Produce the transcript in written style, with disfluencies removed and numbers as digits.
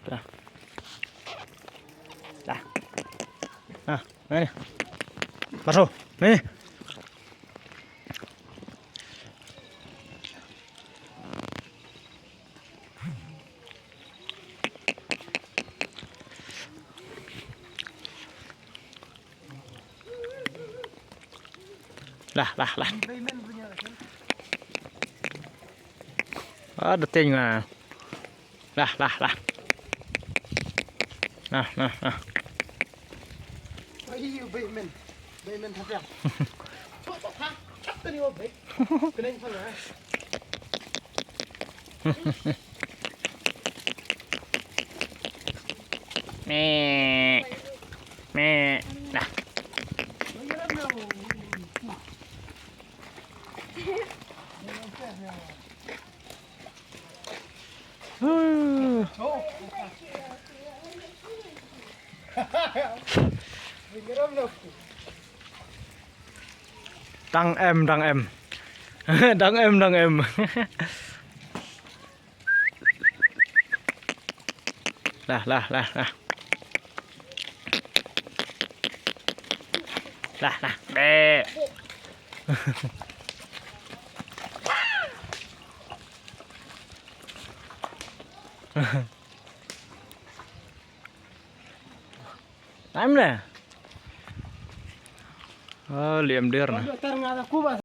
Dah. Dah. Nah, ini. Masuk. Nih. Lah. Ada tinggal. Lah. Nah. Ayo, Bayman thật Thôi, cắt tên yêu Bay. Cái này phải là. Mẹ. Nah. Đăng em đăng em. Đăng em. Lah. Lah. Bè. Em nè. Liềm điên này.